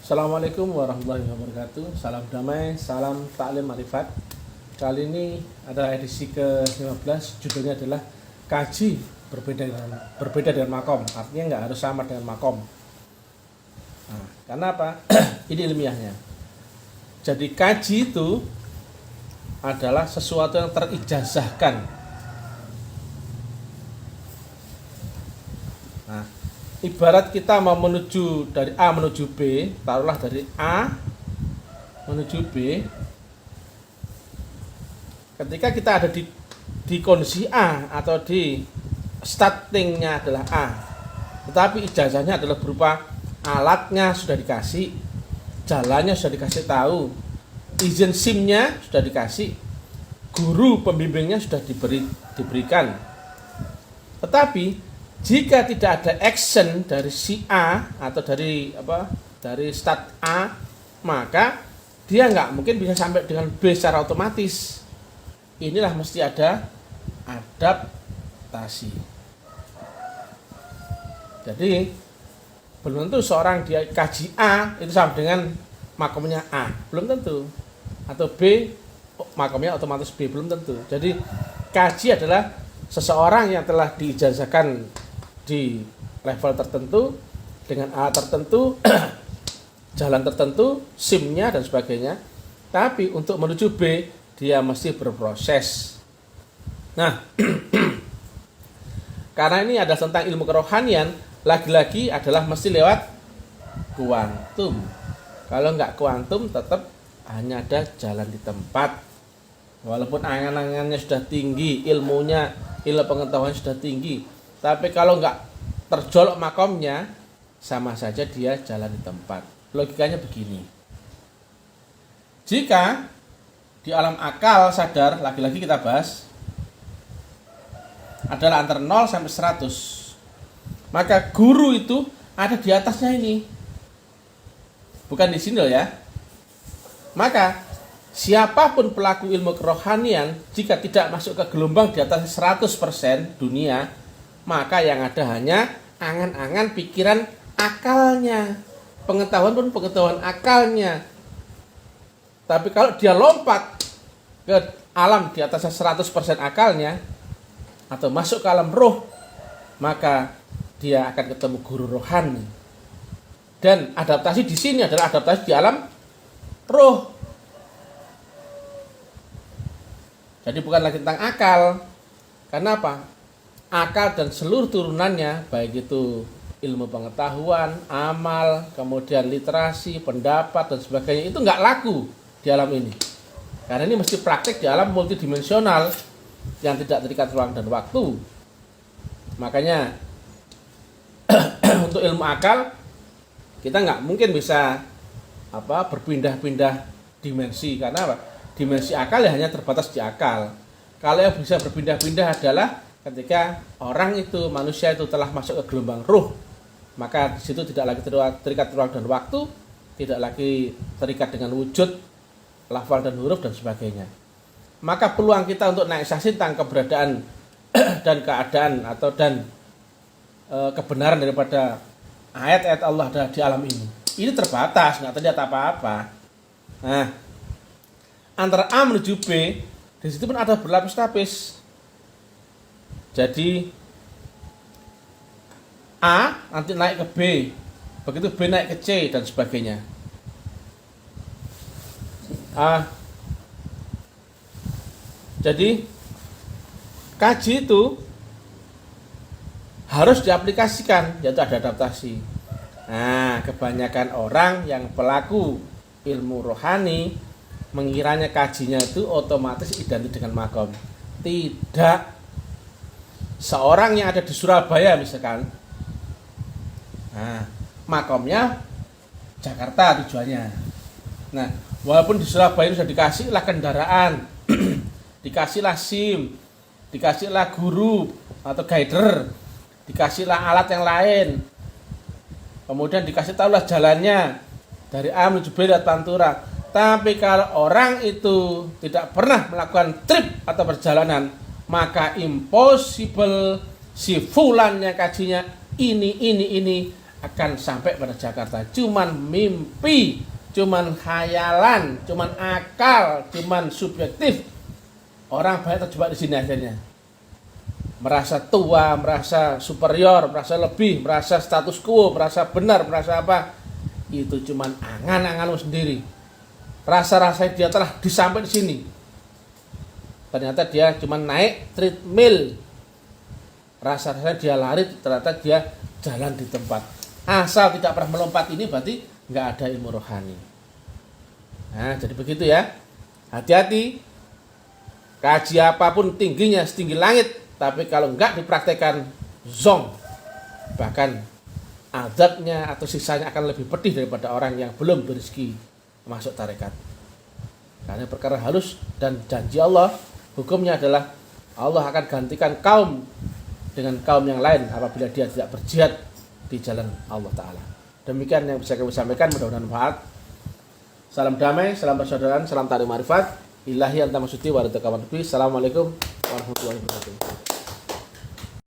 Assalamualaikum warahmatullahi wabarakatuh. Salam damai, salam taklim marifat. Kali ini adalah edisi ke-15. Judulnya adalah kaji berbeda dengan makom. Artinya nggak harus sama dengan makom. Nah, karena apa? Ini ilmiahnya. Jadi kaji itu adalah sesuatu yang terijazahkan. Nah, ibarat kita mau menuju dari A menuju B, taruhlah dari A menuju B. Ketika kita ada di kondisi A atau di startingnya adalah A, tetapi ijazahnya adalah berupa alatnya sudah dikasih, jalannya sudah dikasih tahu, izin SIM-nya sudah dikasih, guru pembimbingnya sudah diberikan. Tetapi jika tidak ada action dari si A atau dari start A, maka dia nggak mungkin bisa sampai dengan B secara otomatis. Inilah mesti ada adaptasi. Jadi belum tentu seorang dia kaji A itu sama dengan makomnya A, belum tentu. Atau B makomnya otomatis B, belum tentu. Jadi kaji adalah seseorang yang telah diijazahkan di level tertentu dengan A tertentu, jalan tertentu, SIM-nya dan sebagainya. Tapi untuk menuju B dia mesti berproses. Nah, karena ini adalah tentang ilmu kerohanian, lagi-lagi adalah mesti lewat kuantum. Kalau nggak kuantum tetap hanya ada jalan di tempat. Walaupun angan-angannya sudah tinggi, ilmu pengetahuan sudah tinggi, tapi kalau nggak terjolok makomnya, sama saja dia jalan di tempat. Logikanya begini. Jika di alam akal sadar, lagi-lagi kita bahas, adalah antara 0 sampai 100. Maka guru itu ada di atasnya ini. Bukan di sini loh ya. Maka siapapun pelaku ilmu kerohanian, jika tidak masuk ke gelombang di atas 100% dunia, maka yang ada hanya angan-angan pikiran akalnya. Pengetahuan pun pengetahuan akalnya. Tapi kalau dia lompat ke alam di atas 100% akalnya, atau masuk ke alam roh, maka dia akan ketemu guru rohani. Dan adaptasi di sini adalah adaptasi di alam roh. Jadi bukan lagi tentang akal. Karena apa? Akal dan seluruh turunannya, baik itu ilmu pengetahuan, amal, kemudian literasi, pendapat dan sebagainya, itu nggak laku di alam ini. Karena ini mesti praktek di alam multidimensional yang tidak terikat ruang dan waktu. Makanya untuk ilmu akal kita nggak mungkin bisa berpindah-pindah dimensi. Karena apa? Dimensi akal ya hanya terbatas di akal. Kalau yang bisa berpindah-pindah adalah ketika orang itu, manusia itu telah masuk ke gelombang ruh, maka di situ tidak lagi terikat ruang dan waktu, tidak lagi terikat dengan wujud, lafal dan huruf dan sebagainya. Maka peluang kita untuk naik sasi tentang keberadaan dan keadaan atau kebenaran daripada ayat-ayat Allah di alam ini terbatas, nggak terlihat apa-apa. Nah, antara A menuju B, di situ pun ada berlapis-lapis. Jadi A nanti naik ke B, begitu B naik ke C dan sebagainya. Jadi kaji itu harus diaplikasikan, yaitu ada adaptasi. Nah, kebanyakan orang yang pelaku ilmu rohani mengiranya kajinya itu otomatis identik dengan makom. Tidak. Seorang yang ada di Surabaya misalkan, nah, makomnya Jakarta tujuannya. Nah, walaupun di Surabaya sudah dikasihlah kendaraan, dikasihlah SIM, dikasihlah guru atau guider, dikasihlah alat yang lain, kemudian dikasih tahulah jalannya dari A menuju B dan Pantura. Tapi kalau orang itu tidak pernah melakukan trip atau perjalanan, maka impossible si fulannya kajinya ini akan sampai pada Jakarta. Cuman mimpi, cuman khayalan, cuman akal, cuman subjektif. Orang banyak terjebak di sini akhirnya. Merasa tua, merasa superior, merasa lebih, merasa status quo, merasa benar, merasa apa. Itu cuman angan-anganmu sendiri. Rasa-rasa dia telah disampai di sini. Ternyata dia cuman naik treadmill. Rasa-rasanya dia lari, ternyata dia jalan di tempat. Asal tidak pernah melompat ini berarti nggak ada ilmu rohani. Nah, jadi begitu ya. Hati-hati. Kaji apapun tingginya setinggi langit, tapi kalau nggak dipraktekkan zong, bahkan azabnya atau sisanya akan lebih pedih daripada orang yang belum berrezeki masuk tarekat. Karena perkara halus dan janji Allah, hukumnya adalah Allah akan gantikan kaum dengan kaum yang lain apabila dia tidak berjihad di jalan Allah Ta'ala. Demikian yang bisa kami sampaikan, mudah-mudahan bermanfaat. Salam damai, salam persaudaraan, salam ta'lim ma'rifat. Ilahi anta maksudi wa ridha kawan. Assalamualaikum warahmatullahi wabarakatuh.